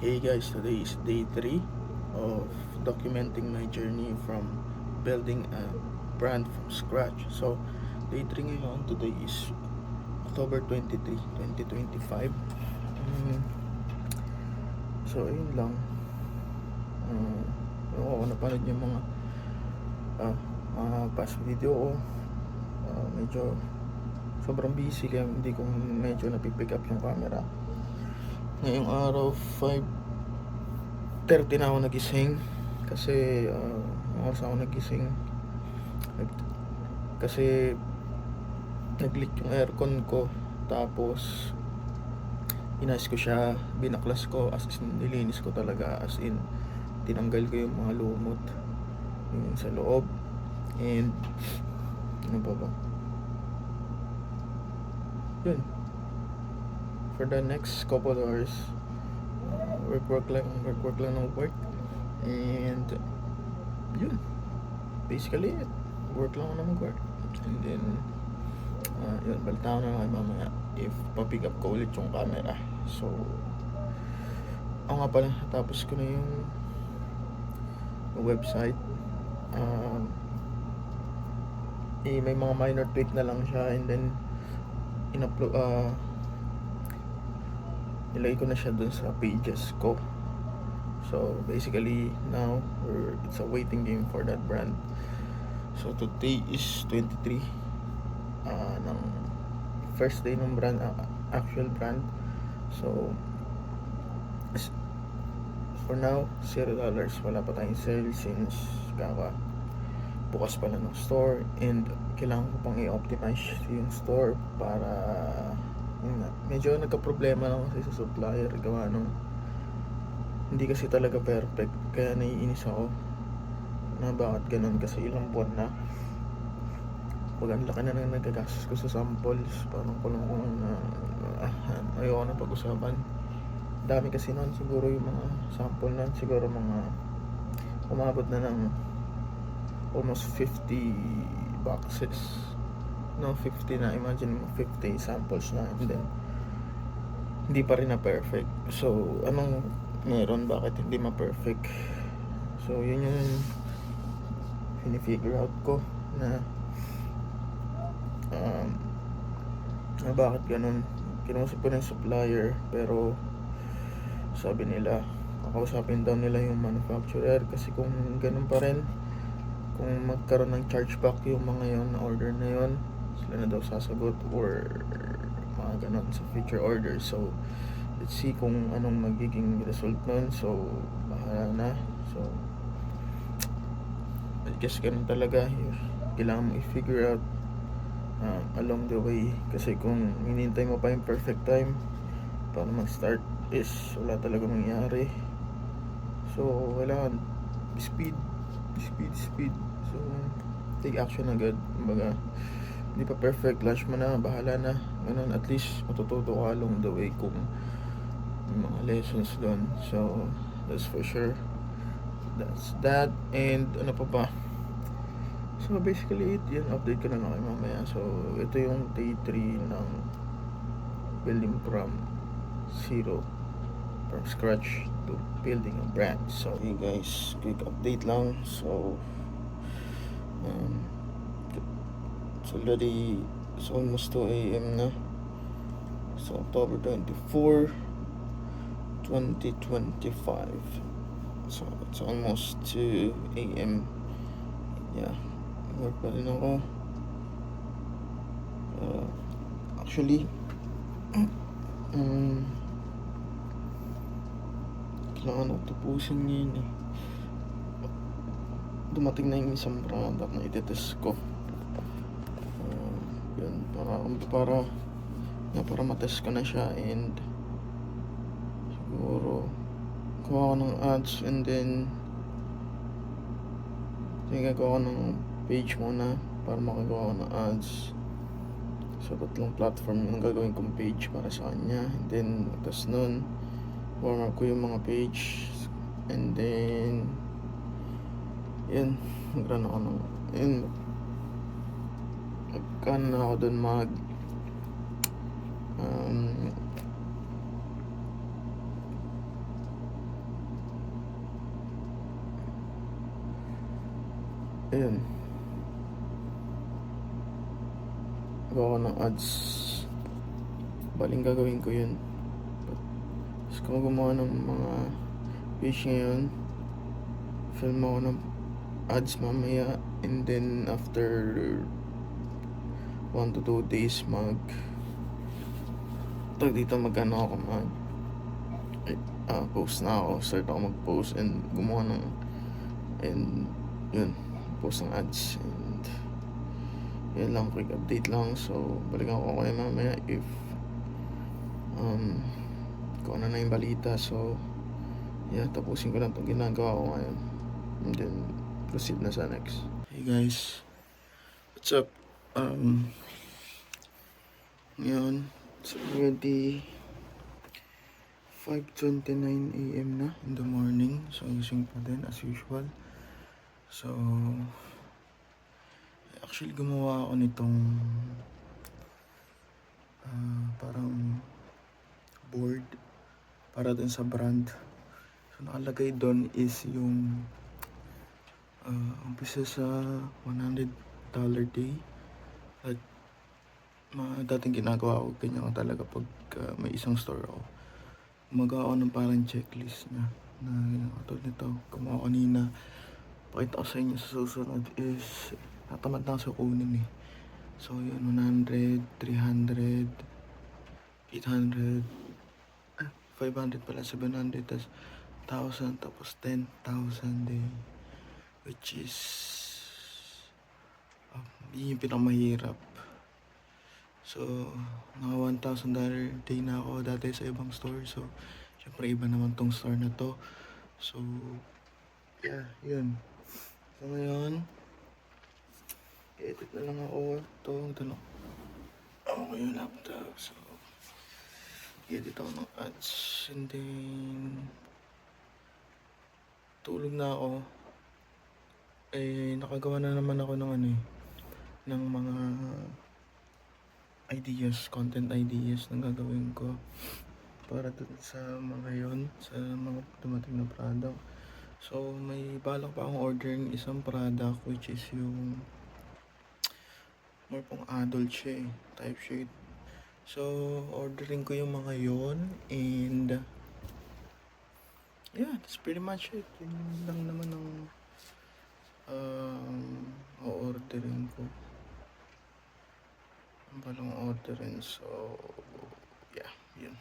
Hey guys, today is day 3 of documenting my journey from building a brand from scratch. So, day 3 ngayon, today is October 23, 2025. So, ayun lang. Ako napanood yung mga past video ko. Medyo sobrang busy kaya hindi ko medyo napipick up yung camera. Ngayong araw, 5:30 na ako nagising kasi oras ako nagising kasi nag-leak yung aircon ko, tapos inayos ko siya, binaklas ko, as in nilinis ko talaga, as in tinanggal ko yung mga lumot yung sa loob. And ano ba yun, for the next couple hours, work lang ng work. And yun, basically it. Work lang ako na mag-work. And then yun, balita ko na lang mamaya if pa-pick up ko ulit yung camera. So ako nga pala, tapos ko na yung website. May mga minor tweak na lang siya, and then in-upload, nilagay ko na siya dun sa pages ko. So basically now it's a waiting game for that brand. So today is 23 ng first day ng brand, actual brand. So for now, $0. Wala pa tayong sale since bukas pa lang ng store, and kailangan ko pang i-optimize yung store para medyo nagka-problema lang kasi sa supplier, gawa nung hindi kasi talaga perfect, kaya naiinis ako na bakit ganun, kasi ilang buwan na pag ang laki na nang nagagastos ko sa samples. Parang kulang na ayoko na pag-usapan. Dami kasi nun, siguro yung mga sample nun, siguro mga umabot na ng almost 50 boxes. No, 50 na, imagine mo 50 samples na, and then hindi pa rin na perfect. So anong meron, bakit hindi ma-perfect? So yun yung fini-figure out ko na bakit ganun. Kinausap ko na yung supplier, pero sabi nila kakausapin daw nila yung manufacturer, kasi kung ganun pa rin, kung magkaroon ng chargeback yung mga yon na order na yon, sila na daw sasagot or mga ganun sa future orders. So let's see kung anong magiging result nun. So bahala na. So I guess ganun talaga, kailangan mo i-figure out along the way, kasi kung hinintay mo pa yung perfect time para mag-start is wala talaga mangyari. So kailangan speed. So take action agad. Kumbaga, hindi pa perfect, launch mo na, bahala na, ganun. At least matututo ka along the way kung yung mga lessons doon. So that's for sure. That's that. And ano pa ba? So basically yun, update ko na lang kayo mamaya. So ito yung day 3 ng building from zero, from scratch to building a brand. So hey guys, quick update lang. So it's almost 2 a.m. na. So October 24, 2025. So it's almost 2 a.m. Yeah, work pa rin ako. Actually kailangan ako tapusin ngayon eh. Dumating na yung isang product na itetest ko. Yun, para matest ko na siya, and siguro kuha ko ng ads, and then gagawa ko ng page muna para makagawa ko ng ads. So 3 platform yung gagawin kong page para sa kanya, and then tas nun warm up ko yung mga page, and then yun, mag-run ako ng magkano na ako dun, ayun, gawa ko ng ads. Baling gagawin ko yun. Tapos kung gumawa ng mga page ngayon, film ako ng ads mamaya, and then after 1 to 2 days dito mag-ano ako post na ako, start ako mag-post and gumawa ng, and yun, post ng ads, and yun lang, quick update lang. So balikan ko kayo mamaya if kung ano na yung balita. So yeah, tapusin ko lang itong ginagawa ko ngayon and then proceed na sa next. Hey guys, what's up? Ngayon it's already 5:29 AM na in the morning. So gising pa din as usual. So actually gumawa ako nitong parang board para dun sa brand. So nakalagay doon is yung umpisa sa $100 day. At dating ginagawa ko, ganyan ko talaga pag may isang store ako. Gumagawa ako ng parang checklist na katulad nito, gumawa ko kanina. Pakita ko sa inyo sa susunod is natamad na ako sa kunin eh. So yun, 100, 300, 800, 500 pala, 700, tas 1,000, tapos 10,000 din. Which is yun yung pinakamahirap. So naka $1,000 day na ako dati sa ibang store. So syempre iba naman tong store na to. So yeah, yun. So ngayon edit na lang ako ito lang ako yung laptop. So edit ako ng ads and then tulog na ako. Nakagawa na naman ako ng ng mga ideas, content ideas na gagawin ko para dun sa mga yon, sa mga dumating na product. So may balak pa akong ordering isang product which is yung more pong adult siya type shade. So ordering ko yung mga yon, and yeah, that's pretty much it. Yun lang naman ang o-ordering ko. Ang balong orderin. So yeah, yun.